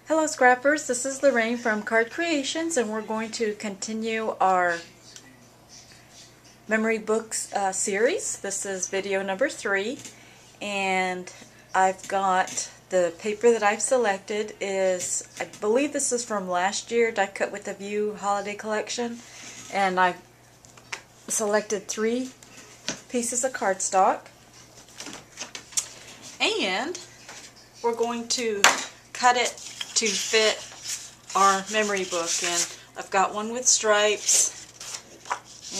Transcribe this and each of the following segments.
Hello Scrappers, this is Lorraine from Card Creations, and we're going to continue our memory books series. This is video number 3, and I've got the paper that I've selected is, I believe this is from last year, Die Cut with a View Holiday Collection, and I've selected 3 pieces of cardstock, and we're going to cut it to fit our memory book. And I've got one with stripes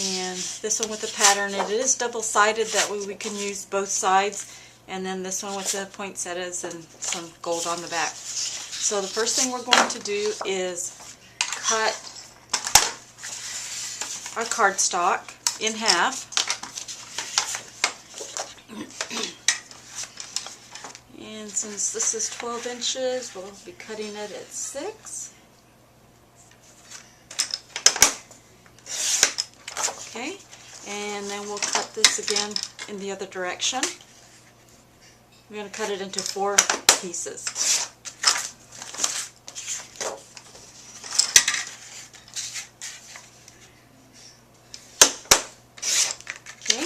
and this one with a pattern. It is double-sided, that way we can use both sides, and then this one with the poinsettias and some gold on the back. So the first thing we're going to do is cut our cardstock in half. And since this is 12 inches, we'll be cutting it at 6. Okay, and then we'll cut this again in the other direction. We're going to cut it into 4 pieces. Okay,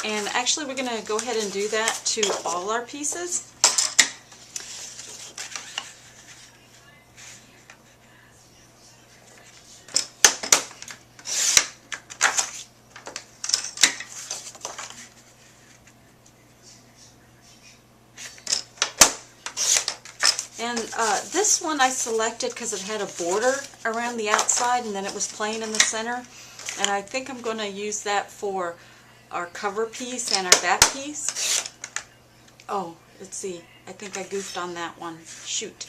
and actually we're going to go ahead and do that to all our pieces. And this one I selected because it had a border around the outside and then it was plain in the center. And I think I'm going to use that for our cover piece and our back piece. Oh, let's see. I think I goofed on that one. Shoot.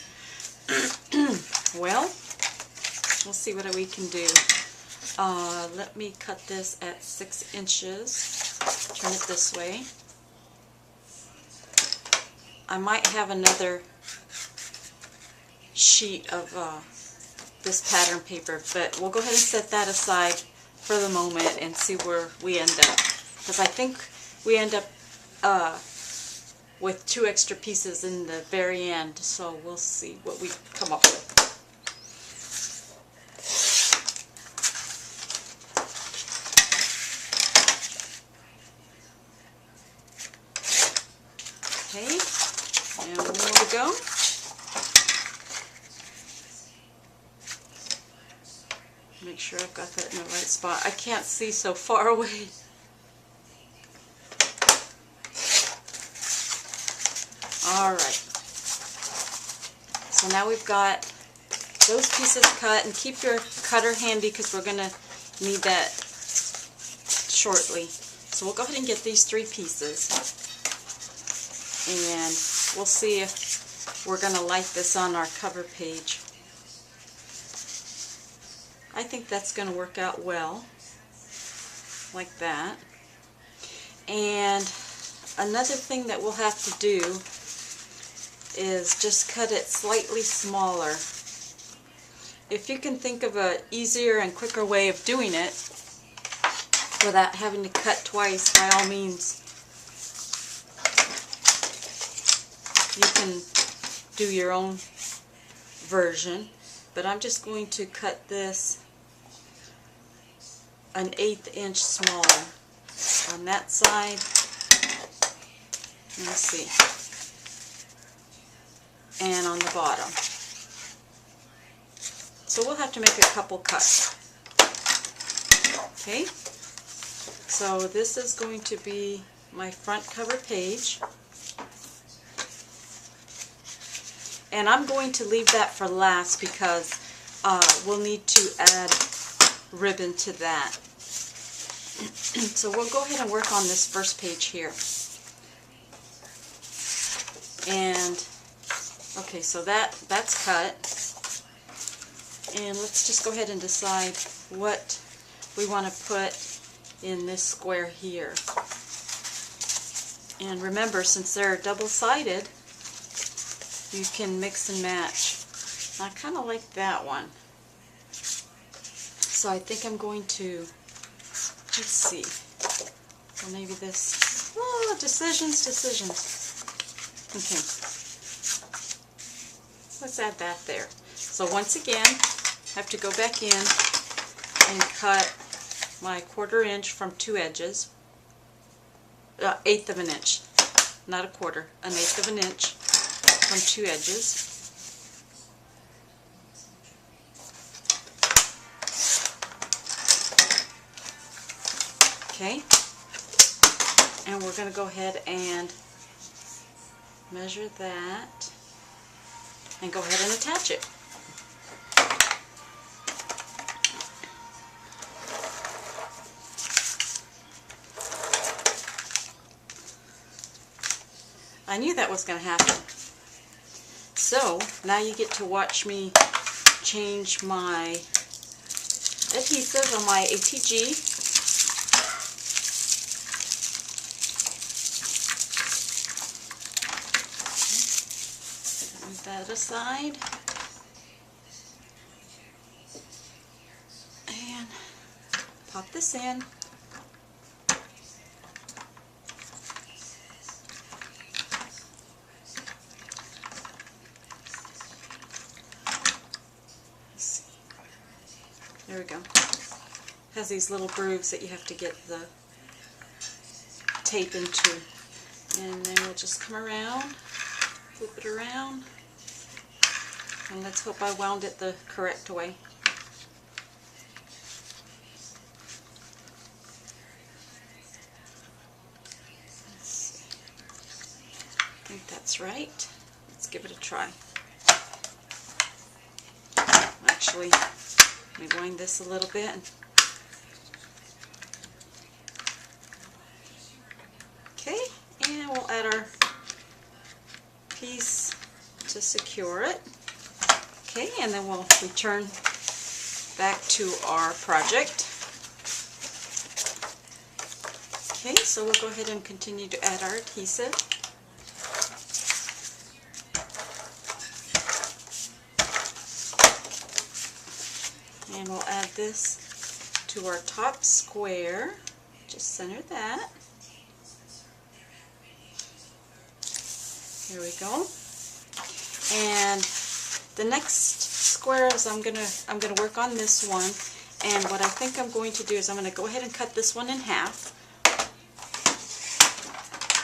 Well, we'll see what we can do. Let me cut this at 6 inches. Turn it this way. I might have another sheet of this pattern paper, but we'll go ahead and set that aside for the moment and see where we end up, because I think we end up with 2 extra pieces in the very end, so we'll see what we come up with. Okay, and one more to go. Make sure I've got that in the right spot. I can't see so far away. Alright. So now we've got those pieces cut, and keep your cutter handy because we're going to need that shortly. So we'll go ahead and get these 3 pieces, and we'll see if we're going to like this on our cover page. I think that's going to work out well, like that. And another thing that we'll have to do is just cut it slightly smaller. If you can think of an easier and quicker way of doing it without having to cut twice, by all means, you can do your own version. But I'm just going to cut this an 1/8 inch smaller on that side. Let's see. And on the bottom. So we'll have to make a couple cuts. Okay. So this is going to be my front cover page. And I'm going to leave that for last because we'll need to add ribbon to that. So we'll go ahead and work on this first page here. And okay, so that's cut. And let's just go ahead and decide what we want to put in this square here. And remember, since they're double-sided, you can mix and match. I kind of like that one. So I think I'm going to, let's see, or maybe this, decisions. Okay. let's add that there. So once again, I have to go back in and cut my 1/4 inch from 2 edges, 1/8 of an inch, not a quarter, 1/8 of an inch from 2 edges. Okay, and we're going to go ahead and measure that and go ahead and attach it. I knew that was going to happen. So now you get to watch me change my adhesive on my ATG. Move that aside. And pop this in. There we go. Has these little grooves that you have to get the tape into. And then we'll just come around, flip it around, and let's hope I wound it the correct way. Let's see. I think that's right. Let's give it a try. Actually, let me wind this a little bit. Okay, and we'll add our piece to secure it. Okay, and then we'll return back to our project. Okay, so we'll go ahead and continue to add our adhesive. And we'll add this to our top square. Just center that. Here we go. And the next squares I'm gonna work on this one. And what I think I'm going to do is I'm going to go ahead and cut this one in half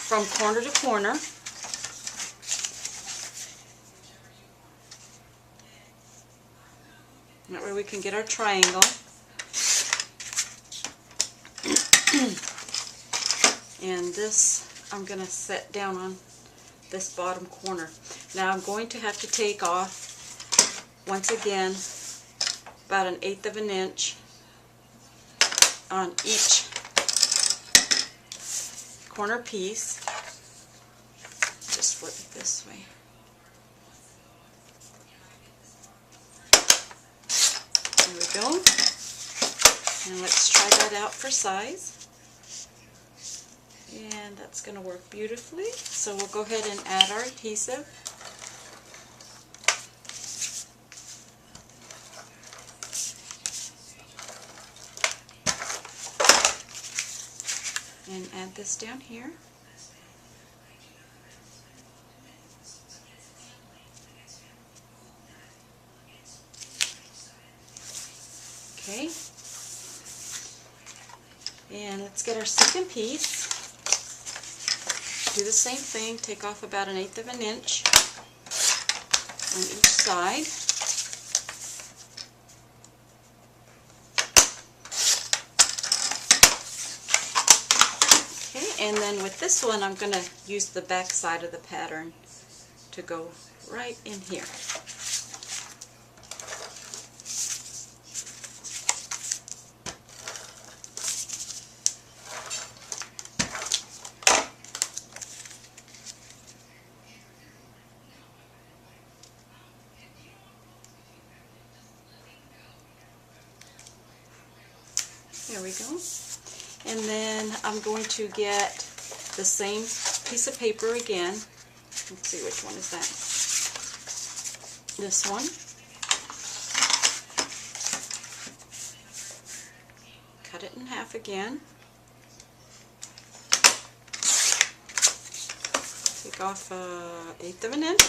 from corner to corner. That way we can get our triangle. And this I'm going to set down on this bottom corner. Now I'm going to have to take off, once again, about 1/8 of an inch on each corner piece. Just flip it this way. There we go. And let's try that out for size. And that's going to work beautifully. So we'll go ahead and add our adhesive. And add this down here. Okay. And let's get our second piece. Do the same thing, take off about 1/8 of an inch on each side. Okay, and then with this one I'm going to use the back side of the pattern to go right in here. There we go. And then I'm going to get the same piece of paper again. Let's see, which one is that? This one. Cut it in half again. Take off 1/8 of an inch.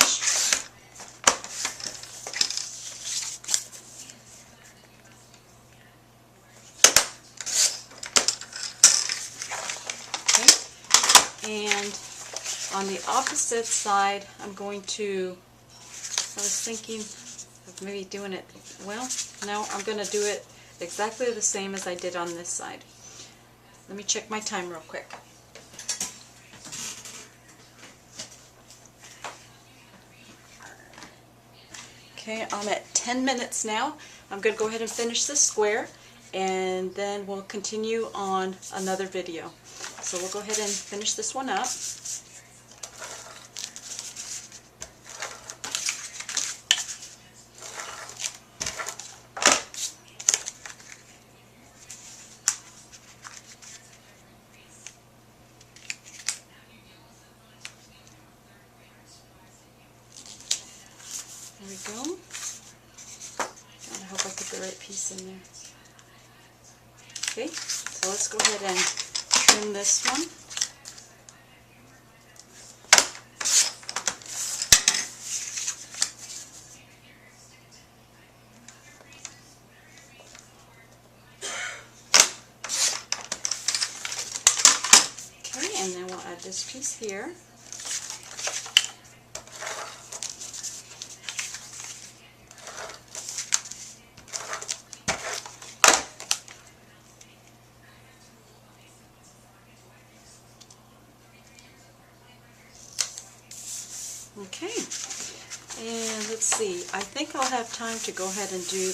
On the opposite side, I'm going to, I was thinking of maybe doing it, well, no, I'm going to do it exactly the same as I did on this side. Let me check my time real quick. Okay, I'm at 10 minutes now. I'm going to go ahead and finish this square, and then we'll continue on another video. So we'll go ahead and finish this one up. There we go. I hope I put the right piece in there. Okay, so let's go ahead and trim this one. Okay, and then we'll add this piece here. Okay, and let's see, I think I'll have time to go ahead and do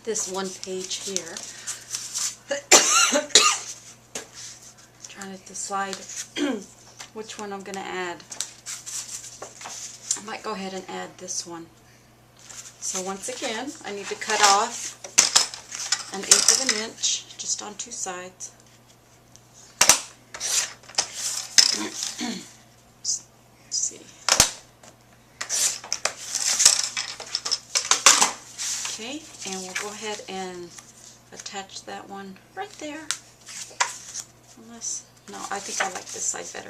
this one page here. Trying to decide which one I'm going to add. I might go ahead and add this one. So once again, I need to cut off 1/8 of an inch, just on two sides. Let's see. Okay, and we'll go ahead and attach that one right there. Unless, no, I think I like this side better.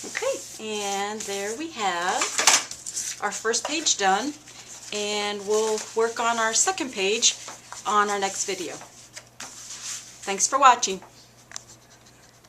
Okay, and there we have our first page done. And we'll work on our second page on our next video. Thanks for watching.